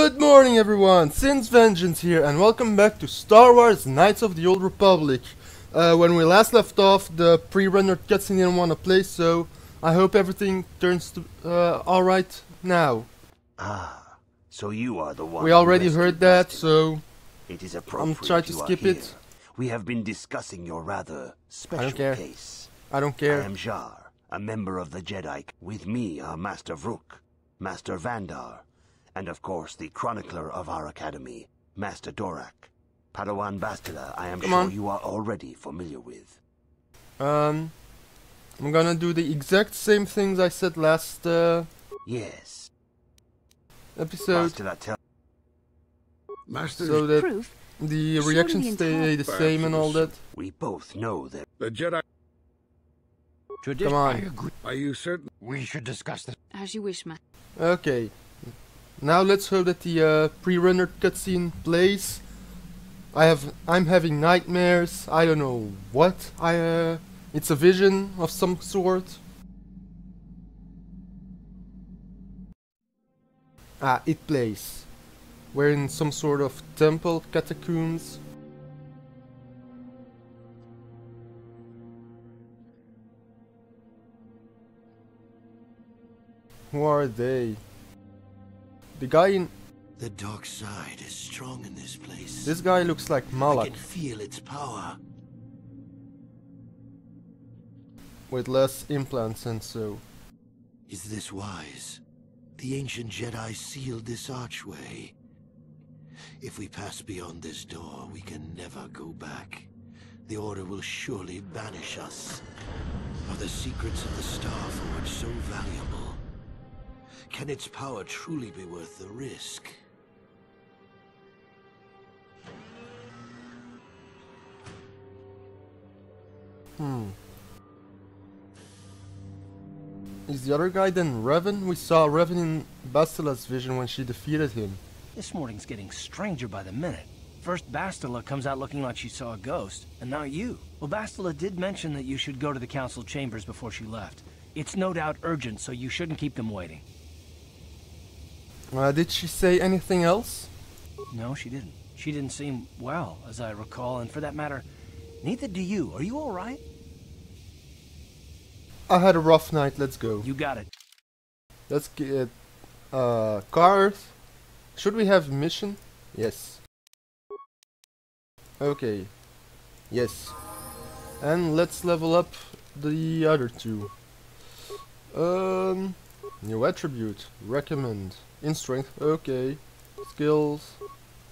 Good morning everyone, Sin's Vengeance here and welcome back to Star Wars Knights of the Old Republic. When we last left off, the pre-rendered cutscene didn't want to play, so I hope everything turns to alright now. Ah, so you are the one. We already heard that, so it is I'm trying to skip it. We have been discussing your rather special case. I don't care. I am Jar, a member of the Jedi. With me are Master Vrook, Master Vandar, and of course the chronicler of our academy, Master Dorak. Padawan Bastila, I am sure you are already familiar with. I'm gonna do the exact same things I said last yes. episode. Master, so that proof. The reactions stay the same and all that. We both know that the Jedi. Come on. Are you certain? We should discuss this. As you wish, ma. Okay. Now let's hope that the pre-rendered cutscene plays. I'm having nightmares. I don't know what. It's a vision of some sort. Ah, it plays. We're in some sort of temple catacombs. Who are they? The guy in... The dark side is strong in this place. This guy looks like I Malak, can feel its power. with less implants and so. Is this wise? The ancient Jedi sealed this archway. If we pass beyond this door, we can never go back. The Order will surely banish us. Are the secrets of the Star Forge so valuable? Can its power truly be worth the risk? Is the other guy then Revan? We saw Revan in Bastila's vision when she defeated him. This morning's getting stranger by the minute. First Bastila comes out looking like she saw a ghost, and now you. Well, Bastila did mention that you should go to the council chambers before she left. It's no doubt urgent, so you shouldn't keep them waiting. Did she say anything else? No, she didn't. She didn't seem well, as I recall, and for that matter, neither do you. Are you alright? I had a rough night, let's go. You got it. Let's get Karth. Should we have mission? Yes. Okay. Yes. And let's level up the other two. New attribute. Recommend. In strength. Okay. Skills.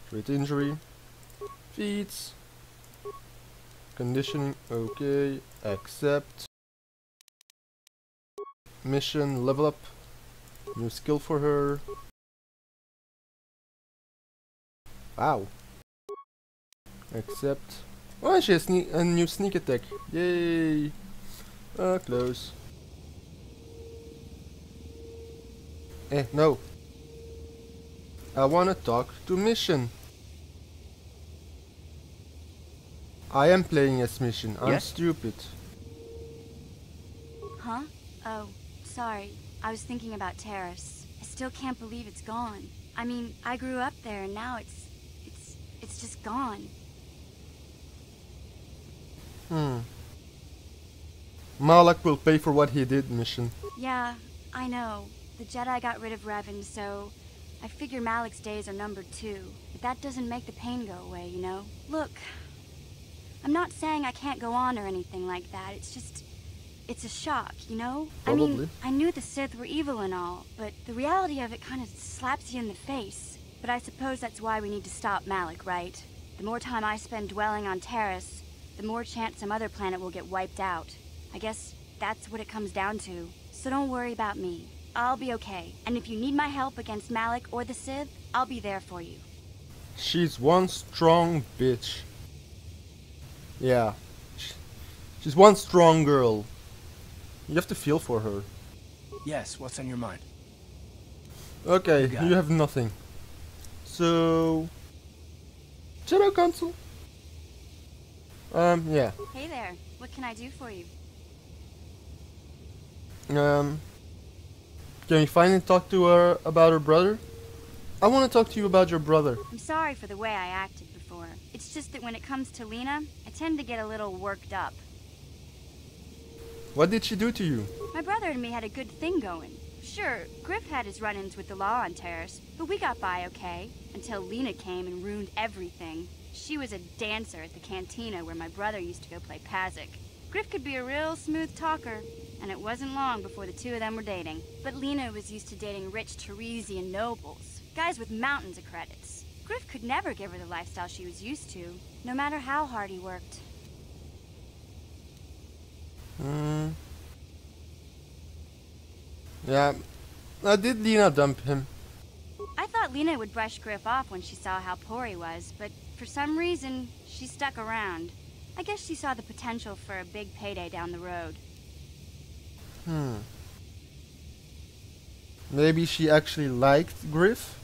Crit injury. Feats. Conditioning. Okay. Accept. Mission. Level up. New skill for her. Wow. Accept. Oh, she has a new sneak attack. Yay! Close. No. I wanna talk to Mission. I am playing as Mission. I'm stupid. Huh? Oh, sorry. I was thinking about Terrace. I still can't believe it's gone. I mean, I grew up there and now it's just gone. Malak will pay for what he did, Mission. Yeah, I know. The Jedi got rid of Revan, so I figure Malak's days are numbered too. But that doesn't make the pain go away, you know? Look, I'm not saying I can't go on or anything like that. It's just, it's a shock, you know? Probably. I mean, I knew the Sith were evil and all, but the reality of it kind of slaps you in the face. But I suppose that's why we need to stop Malak, right? The more time I spend dwelling on Terrace, the more chance some other planet will get wiped out. I guess that's what it comes down to. So don't worry about me. I'll be okay. And if you need my help against Malak or the Sith, I'll be there for you. She's one strong bitch. Yeah. She's one strong girl. You have to feel for her. Yes, what's on your mind? Okay, you have nothing. So... Jedi Council? Yeah. Hey there. What can I do for you? Can we finally talk to her about her brother? I want to talk to you about your brother. I'm sorry for the way I acted before. It's just that when it comes to Lena, I tend to get a little worked up. What did she do to you? My brother and me had a good thing going. Sure, Griff had his run-ins with the law on Terrace, but we got by okay, until Lena came and ruined everything. She was a dancer at the cantina where my brother used to go play Pazik. Griff could be a real smooth talker, and it wasn't long before the two of them were dating. But Lena was used to dating rich Teresian nobles, guys with mountains of credits. Griff could never give her the lifestyle she was used to, no matter how hard he worked. Yeah, did Lena dump him? I thought Lena would brush Griff off when she saw how poor he was, but for some reason, she stuck around. I guess she saw the potential for a big payday down the road. Maybe she actually liked Griff?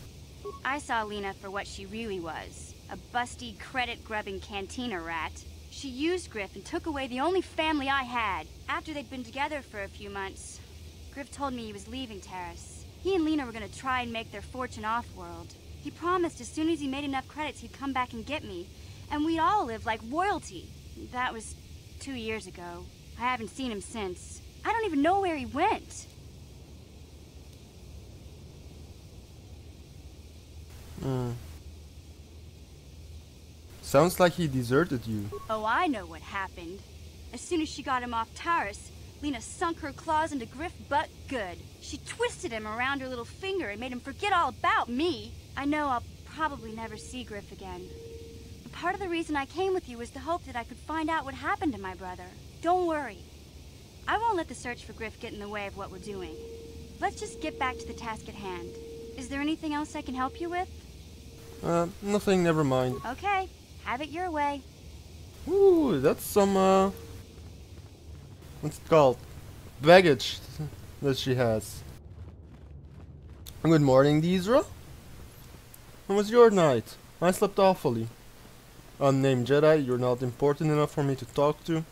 I saw Lena for what she really was, a busty, credit-grubbing cantina rat. She used Griff and took away the only family I had. After they'd been together for a few months, Griff told me he was leaving Terrace. He and Lena were going to try and make their fortune off-world. He promised as soon as he made enough credits he'd come back and get me, and we'd all live like royalty. That was 2 years ago. I haven't seen him since. I don't even know where he went. Sounds like he deserted you. Oh, I know what happened. As soon as she got him off Terrace, Lena sunk her claws into Griff but good. She twisted him around her little finger and made him forget all about me. I know I'll probably never see Griff again. But part of the reason I came with you was the hope that I could find out what happened to my brother. Don't worry. I won't let the search for Griff get in the way of what we're doing. Let's just get back to the task at hand. Is there anything else I can help you with? Nothing, never mind. Okay, have it your way. Ooh, that's some, what's it called? Baggage that she has. Good morning, Deezra. How was your night? I slept awfully. Unnamed Jedi, you're not important enough for me to talk to.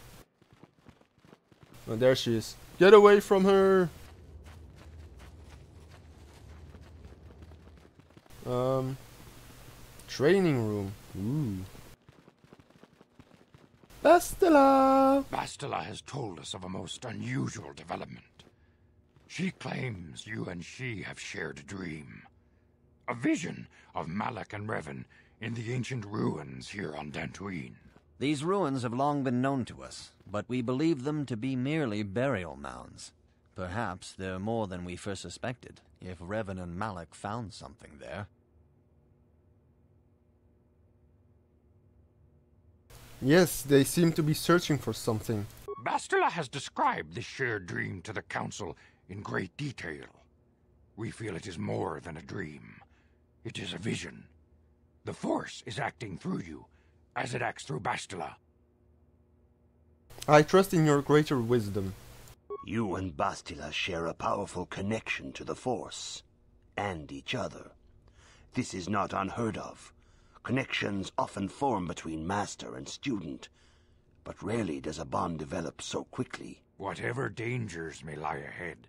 Oh, there she is. Get away from her! Training room. Ooh. Bastila! Bastila has told us of a most unusual development. She claims you and she have shared a dream. A vision of Malak and Revan in the ancient ruins here on Dantooine. These ruins have long been known to us, but we believe them to be merely burial mounds. Perhaps they're more than we first suspected, if Revan and Malak found something there. Yes, they seem to be searching for something. Bastila has described this shared dream to the Council in great detail. We feel it is more than a dream. It is a vision. The Force is acting through you, as it acts through Bastila. I trust in your greater wisdom. You and Bastila share a powerful connection to the Force, and each other. This is not unheard of. Connections often form between master and student, but rarely does a bond develop so quickly. Whatever dangers may lie ahead,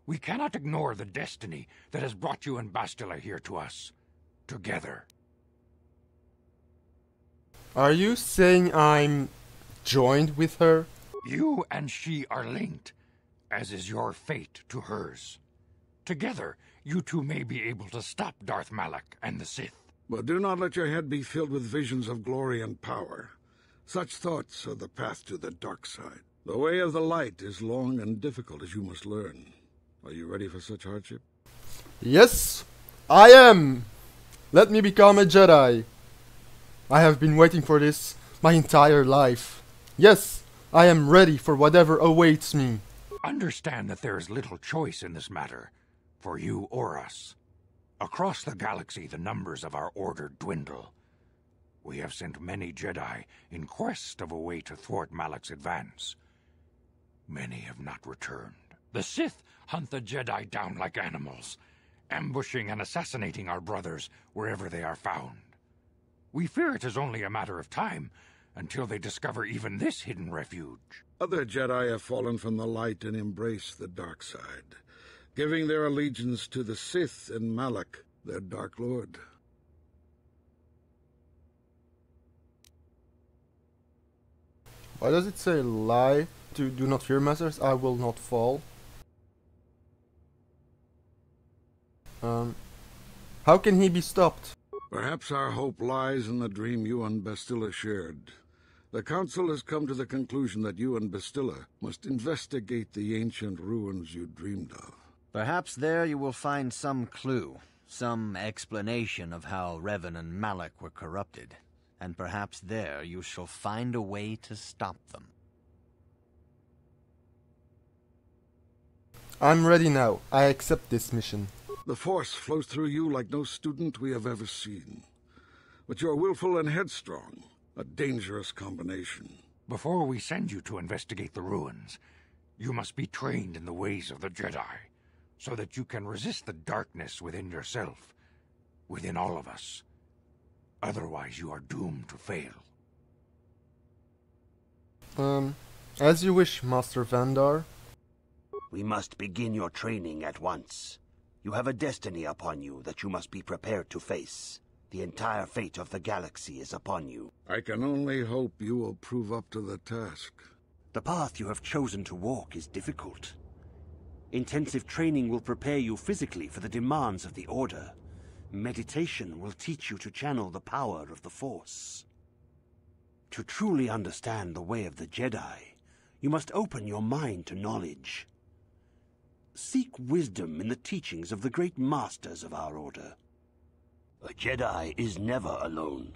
we cannot ignore the destiny that has brought you and Bastila here to us, together. Are you saying I'm joined with her? You and she are linked, as is your fate to hers. Together, you two may be able to stop Darth Malak and the Sith. But do not let your head be filled with visions of glory and power. Such thoughts are the path to the dark side. The way of the light is long and difficult, as you must learn. Are you ready for such hardship? Yes, I am! Let me become a Jedi. I have been waiting for this my entire life. Yes, I am ready for whatever awaits me. Understand that there is little choice in this matter, for you or us. Across the galaxy, the numbers of our order dwindle. We have sent many Jedi in quest of a way to thwart Malak's advance. Many have not returned. The Sith hunt the Jedi down like animals, ambushing and assassinating our brothers wherever they are found. We fear it is only a matter of time until they discover even this hidden refuge. Other Jedi have fallen from the light and embraced the dark side, giving their allegiance to the Sith and Malak. their Dark Lord. Why does it say lie to do not fear, masters? I will not fall. How can he be stopped? Perhaps our hope lies in the dream you and Bastila shared. The Council has come to the conclusion that you and Bastila must investigate the ancient ruins you dreamed of. Perhaps there you will find some clue, some explanation of how Revan and Malak were corrupted. And perhaps there you shall find a way to stop them. I'm ready now. I accept this mission. The Force flows through you like no student we have ever seen. But you're willful and headstrong, a dangerous combination. Before we send you to investigate the ruins, you must be trained in the ways of the Jedi, so that you can resist the darkness within yourself, within all of us. Otherwise, you are doomed to fail. As you wish, Master Vandar. We must begin your training at once. You have a destiny upon you that you must be prepared to face. The entire fate of the galaxy is upon you. I can only hope you will prove up to the task. The path you have chosen to walk is difficult. Intensive training will prepare you physically for the demands of the Order. Meditation will teach you to channel the power of the Force. To truly understand the way of the Jedi, you must open your mind to knowledge. Seek wisdom in the teachings of the great masters of our Order. A Jedi is never alone.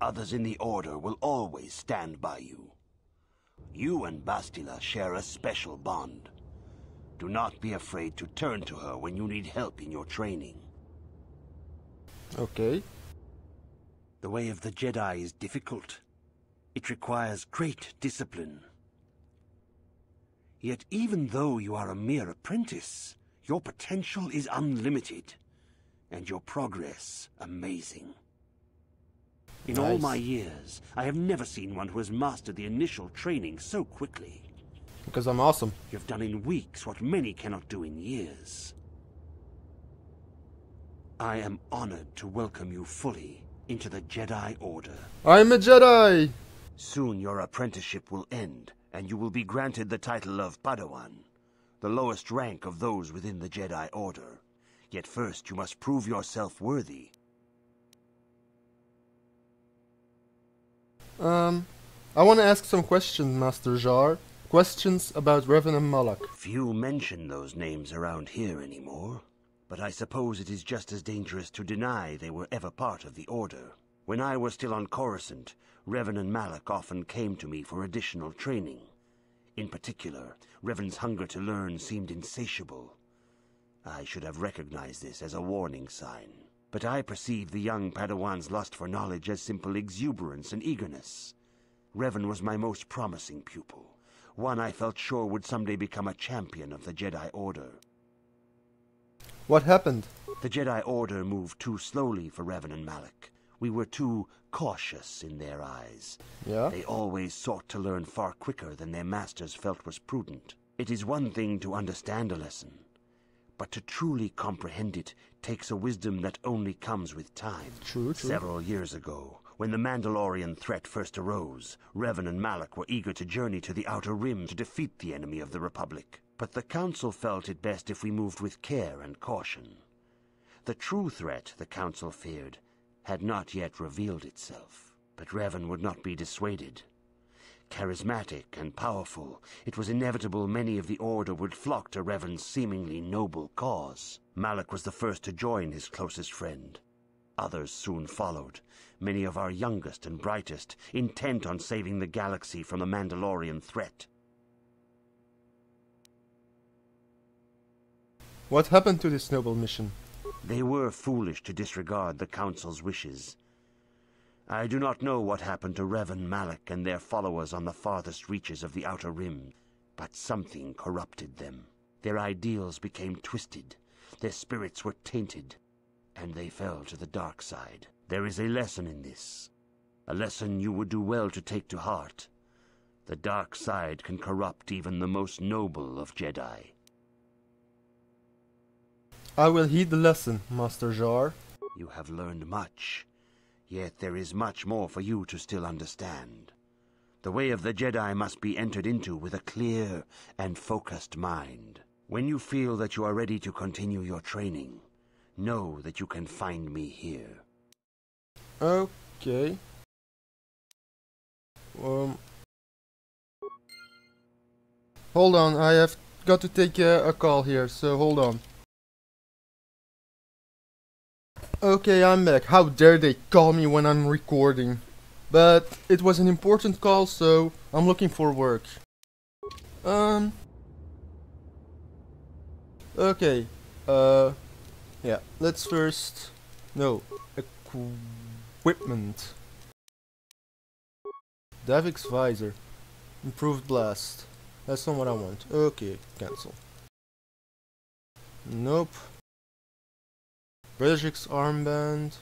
Others in the Order will always stand by you. You and Bastila share a special bond. Do not be afraid to turn to her when you need help in your training. Okay. The way of the Jedi is difficult. It requires great discipline. Yet even though you are a mere apprentice, your potential is unlimited, and your progress amazing. In all my years, I have never seen one who has mastered the initial training so quickly. Because I'm awesome. You've done in weeks what many cannot do in years. I am honored to welcome you fully into the Jedi Order. I'm a Jedi! Soon your apprenticeship will end, and you will be granted the title of Padawan, the lowest rank of those within the Jedi Order. Yet first you must prove yourself worthy. I want to ask some questions, Master Jar. Questions about Revan and Malak. Few mention those names around here anymore, but I suppose it is just as dangerous to deny they were ever part of the Order. When I was still on Coruscant, Revan and Malak often came to me for additional training. In particular, Revan's hunger to learn seemed insatiable. I should have recognized this as a warning sign, but I perceived the young Padawan's lust for knowledge as simple exuberance and eagerness. Revan was my most promising pupil, one I felt sure would someday become a champion of the Jedi Order. What happened? The Jedi Order moved too slowly for Revan and Malak. We were too cautious in their eyes. Yeah? They always sought to learn far quicker than their masters felt was prudent. It is one thing to understand a lesson, but to truly comprehend it takes a wisdom that only comes with time. True. Several years ago, when the Mandalorian threat first arose, Revan and Malak were eager to journey to the Outer Rim to defeat the enemy of the Republic. But the Council felt it best if we moved with care and caution. The true threat, the Council feared, had not yet revealed itself. But Revan would not be dissuaded. Charismatic and powerful, it was inevitable many of the Order would flock to Revan's seemingly noble cause. Malak was the first to join his closest friend. Others soon followed, many of our youngest and brightest, intent on saving the galaxy from the Mandalorian threat. What happened to this noble mission? They were foolish to disregard the Council's wishes. I do not know what happened to Revan, Malak, and their followers on the farthest reaches of the Outer Rim, but something corrupted them. Their ideals became twisted, their spirits were tainted, and they fell to the dark side. There is a lesson in this, a lesson you would do well to take to heart. The dark side can corrupt even the most noble of Jedi. I will heed the lesson, Master Jar. You have learned much, yet there is much more for you to still understand. The way of the Jedi must be entered into with a clear and focused mind. When you feel that you are ready to continue your training, know that you can find me here. Okay. Hold on, I have got to take a call here, so hold on. Okay, I'm back. How dare they call me when I'm recording? But it was an important call, so I'm looking for work. Okay. Yeah, let's first... No. Equipment. Davix visor. Improved blast. That's not what I want. Okay, cancel. Nope. Brazik's armband.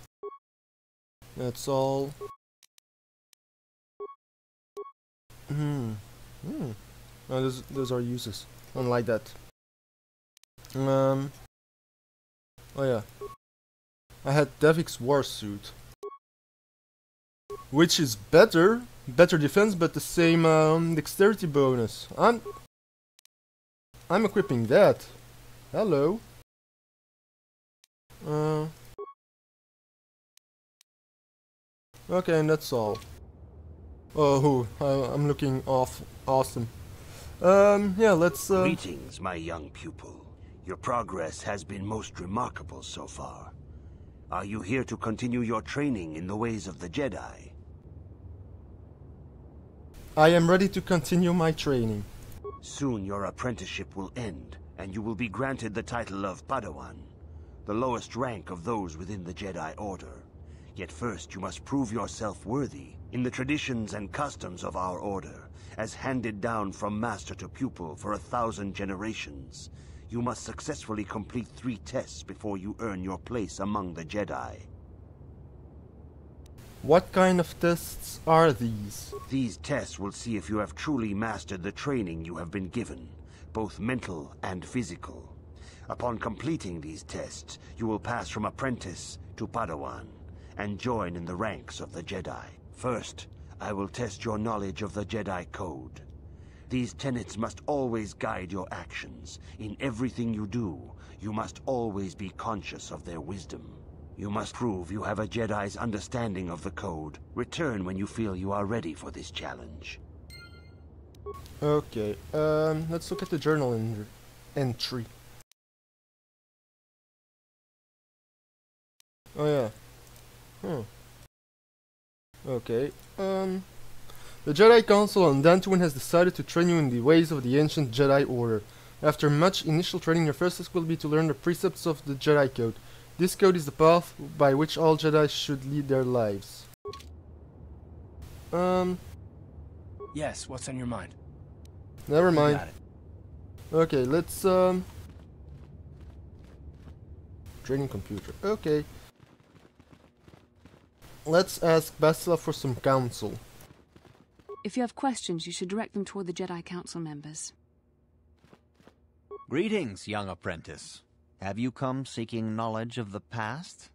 That's all. Oh, those are uses. Unlike that. Oh yeah. I had Davix war suit. Which is better defense, but the same dexterity bonus. I'm equipping that. Hello. Okay, and that's all. Oh, I'm looking awesome. Yeah, let's Greetings, my young pupil. Your progress has been most remarkable so far. Are you here to continue your training in the ways of the Jedi? I am ready to continue my training. Soon your apprenticeship will end, and you will be granted the title of Padawan, the lowest rank of those within the Jedi Order. Yet first you must prove yourself worthy in the traditions and customs of our order, as handed down from master to pupil for 1,000 generations. You must successfully complete 3 tests before you earn your place among the Jedi. What kind of tests are these? These tests will see if you have truly mastered the training you have been given, both mental and physical. Upon completing these tests, you will pass from apprentice to Padawan, and join in the ranks of the Jedi. First, I will test your knowledge of the Jedi Code. These tenets must always guide your actions. In everything you do, you must always be conscious of their wisdom. You must prove you have a Jedi's understanding of the Code. Return when you feel you are ready for this challenge. Okay, let's look at the journal entry. Oh yeah. Okay, the Jedi Council on Dantooine has decided to train you in the ways of the ancient Jedi Order. After much initial training, your first task will be to learn the precepts of the Jedi Code. This code is the path by which all Jedi should lead their lives. Yes, what's on your mind? Never mind. Got it. Okay, let's training computer. Okay. Let's ask Bastila for some counsel. If you have questions, you should direct them toward the Jedi Council members. Greetings, young apprentice. Have you come seeking knowledge of the past?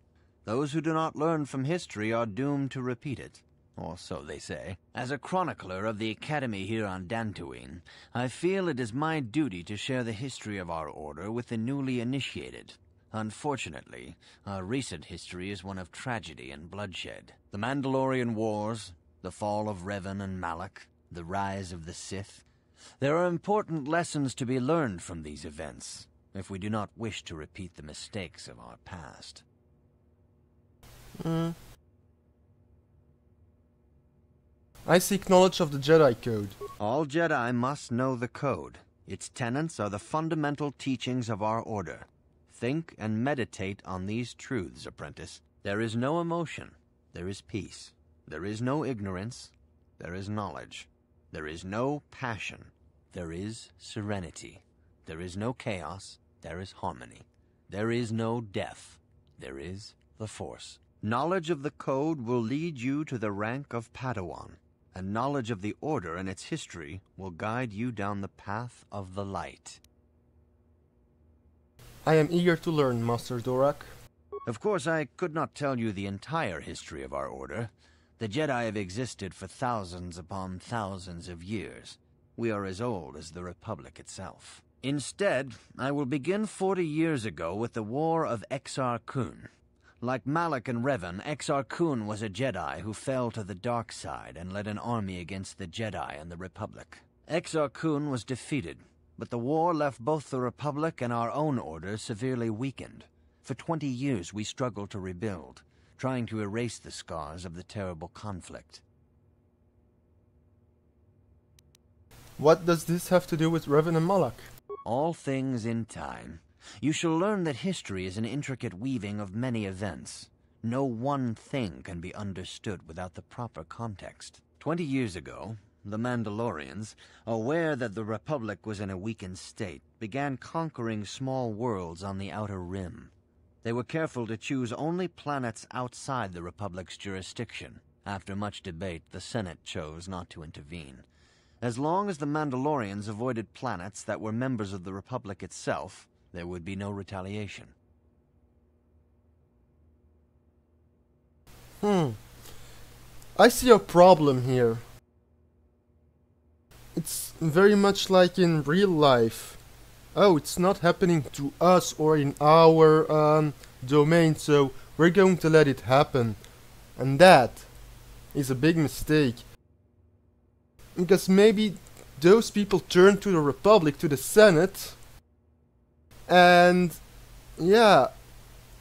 Those who do not learn from history are doomed to repeat it, or so they say. As a chronicler of the Academy here on Dantooine, I feel it is my duty to share the history of our order with the newly initiated. Unfortunately, our recent history is one of tragedy and bloodshed. The Mandalorian Wars, the fall of Revan and Malak, the rise of the Sith. There are important lessons to be learned from these events, if we do not wish to repeat the mistakes of our past. I seek knowledge of the Jedi Code. All Jedi must know the Code. Its tenets are the fundamental teachings of our order. Think and meditate on these truths, apprentice. There is no emotion. There is peace. There is no ignorance. There is knowledge. There is no passion. There is serenity. There is no chaos. There is harmony. There is no death. There is the Force. Knowledge of the Code will lead you to the rank of Padawan, and knowledge of the Order and its history will guide you down the path of the light. I am eager to learn, Master Dorak. Of course, I could not tell you the entire history of our order. The Jedi have existed for thousands upon thousands of years. We are as old as the Republic itself. Instead, I will begin 40 years ago with the War of Exar Kun. Like Malak and Revan, Exar Kun was a Jedi who fell to the dark side and led an army against the Jedi and the Republic. Exar Kun was defeated, but the war left both the Republic and our own order severely weakened. For 20 years we struggled to rebuild, trying to erase the scars of the terrible conflict. What does this have to do with Revan and Malak? All things in time. You shall learn that history is an intricate weaving of many events. No one thing can be understood without the proper context. 20 years ago, the Mandalorians, aware that the Republic was in a weakened state, began conquering small worlds on the Outer Rim. They were careful to choose only planets outside the Republic's jurisdiction. After much debate, the Senate chose not to intervene. As long as the Mandalorians avoided planets that were members of the Republic itself, there would be no retaliation. I see a problem here. It's very much like in real life. Oh, it's not happening to us or in our domain, so we're going to let it happen. And that is a big mistake. Because maybe those people turned to the Republic, to the Senate, and yeah,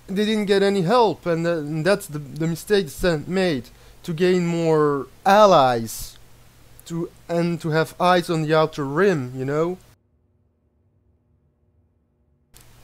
they didn't get any help, and that's the mistake the Senate made, to gain more allies, and to have eyes on the Outer Rim, you know?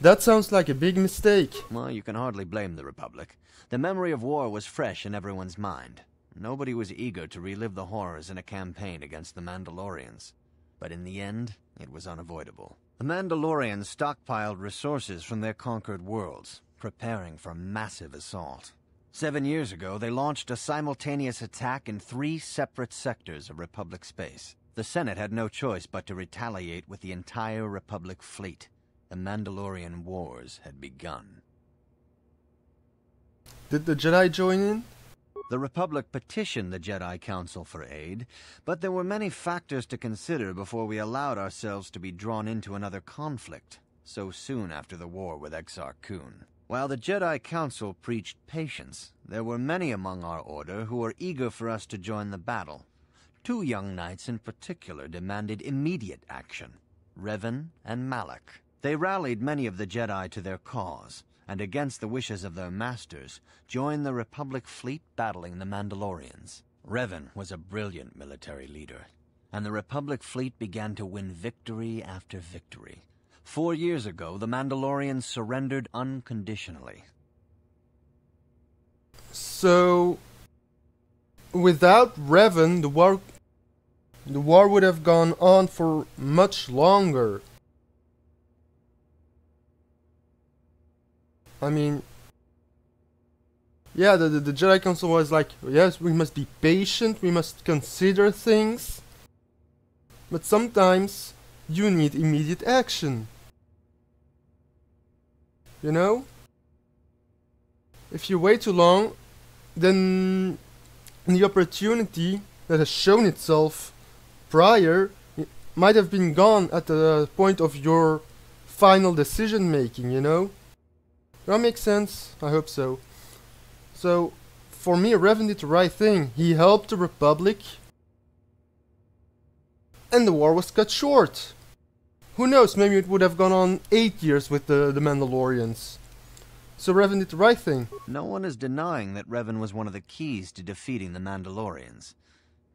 That sounds like a big mistake. Well, you can hardly blame the Republic. The memory of war was fresh in everyone's mind. Nobody was eager to relive the horrors in a campaign against the Mandalorians. But in the end, it was unavoidable. The Mandalorians stockpiled resources from their conquered worlds, preparing for a massive assault. 7 years ago, they launched a simultaneous attack in 3 separate sectors of Republic space. The Senate had no choice but to retaliate with the entire Republic fleet. The Mandalorian Wars had begun. Did the Jedi join in? The Republic petitioned the Jedi Council for aid, but there were many factors to consider before we allowed ourselves to be drawn into another conflict, so soon after the war with Exar Kun. While the Jedi Council preached patience, there were many among our order who were eager for us to join the battle. 2 young knights in particular demanded immediate action, Revan and Malak. They rallied many of the Jedi to their cause, and against the wishes of their masters, joined the Republic fleet battling the Mandalorians. Revan was a brilliant military leader, and the Republic fleet began to win victory after victory. 4 years ago, the Mandalorians surrendered unconditionally. So, without Revan, the war would have gone on for much longer. I mean, yeah, the Jedi Council was like, yes, we must be patient, we must consider things, but sometimes you need immediate action. You know? If you wait too long, then the opportunity that has shown itself prior might have been gone at the point of your final decision making, you know? That makes sense? I hope so. So, for me, Revan did the right thing. He helped the Republic, and the war was cut short. Who knows, maybe it would have gone on 8 years with the Mandalorians. So Revan did the right thing. No one is denying that Revan was one of the keys to defeating the Mandalorians.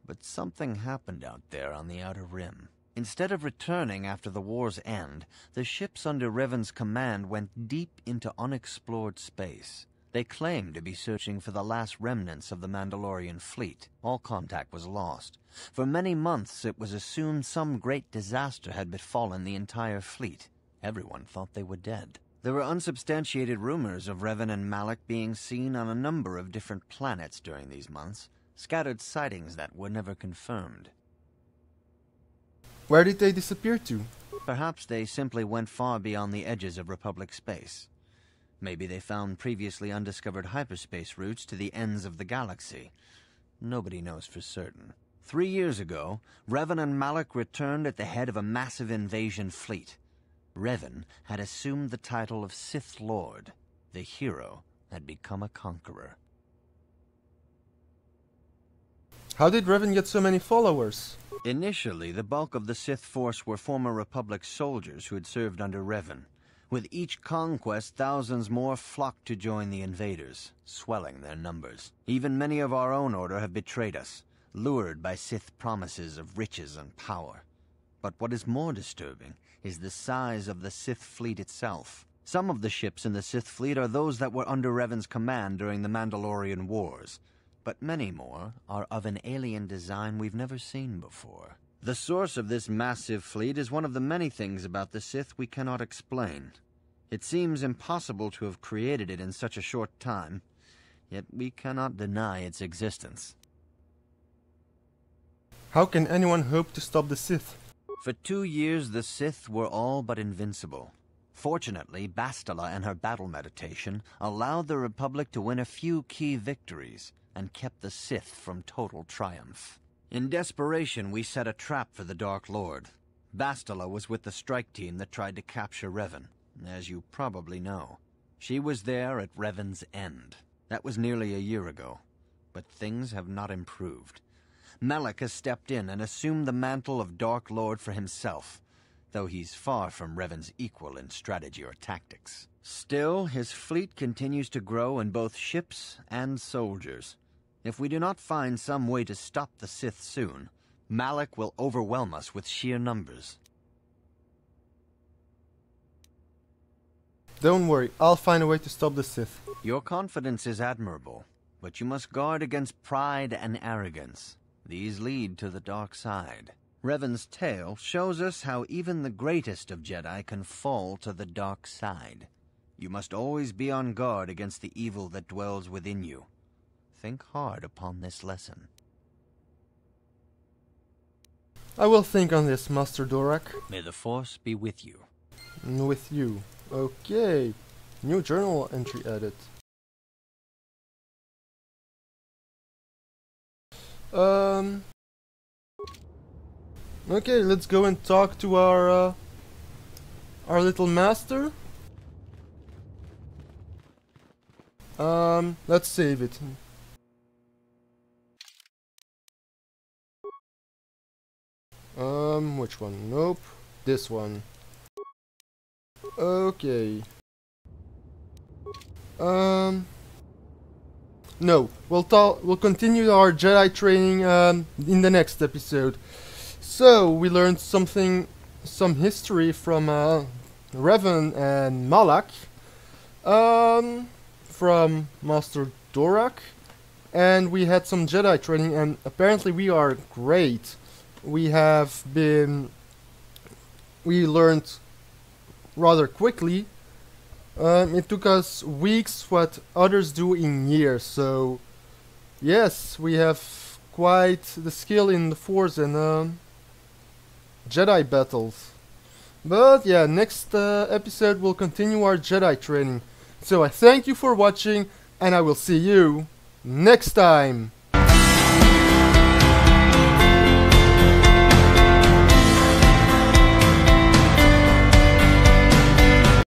But something happened out there on the Outer Rim. Instead of returning after the war's end, the ships under Revan's command went deep into unexplored space. They claimed to be searching for the last remnants of the Mandalorian fleet. All contact was lost. For many months it was assumed some great disaster had befallen the entire fleet. Everyone thought they were dead. There were unsubstantiated rumors of Revan and Malak being seen on a number of different planets during these months, scattered sightings that were never confirmed. Where did they disappear to? Perhaps they simply went far beyond the edges of Republic space. Maybe they found previously undiscovered hyperspace routes to the ends of the galaxy. Nobody knows for certain. 3 years ago, Revan and Malak returned at the head of a massive invasion fleet. Revan had assumed the title of Sith Lord. The hero had become a conqueror. How did Revan get so many followers? Initially, the bulk of the Sith force were former Republic soldiers who had served under Revan. With each conquest, thousands more flocked to join the invaders, swelling their numbers. Even many of our own order have betrayed us, lured by Sith promises of riches and power. But what is more disturbing is the size of the Sith fleet itself. Some of the ships in the Sith fleet are those that were under Revan's command during the Mandalorian Wars, but many more are of an alien design we've never seen before. The source of this massive fleet is one of the many things about the Sith we cannot explain. It seems impossible to have created it in such a short time, yet we cannot deny its existence. How can anyone hope to stop the Sith? For 2 years, the Sith were all but invincible. Fortunately, Bastila and her battle meditation allowed the Republic to win a few key victories and kept the Sith from total triumph. In desperation, we set a trap for the Dark Lord. Bastila was with the strike team that tried to capture Revan, as you probably know. She was there at Revan's end. That was nearly a year ago, but things have not improved. Malak has stepped in and assumed the mantle of Dark Lord for himself, though he's far from Revan's equal in strategy or tactics. Still, his fleet continues to grow in both ships and soldiers. If we do not find some way to stop the Sith soon, Malak will overwhelm us with sheer numbers. Don't worry, I'll find a way to stop the Sith. Your confidence is admirable, but you must guard against pride and arrogance. These lead to the dark side. Revan's tale shows us how even the greatest of Jedi can fall to the dark side. You must always be on guard against the evil that dwells within you. Think hard upon this lesson. I will think on this, Master Dorak. May the Force be with you. With you. Okay. New journal entry added. Okay, let's go and talk to our little master. Let's save it. Which one? Nope. This one. Okay. No. We'll continue our Jedi training in the next episode. So we learned some history from Revan and Malak, from Master Dorak, and we had some Jedi training, and apparently we are great. We learned rather quickly. It took us weeks what others do in years, so yes, we have quite the skill in the Force and Jedi battles. But yeah, next episode we'll continue our Jedi training. So I thank you for watching, and I will see you next time.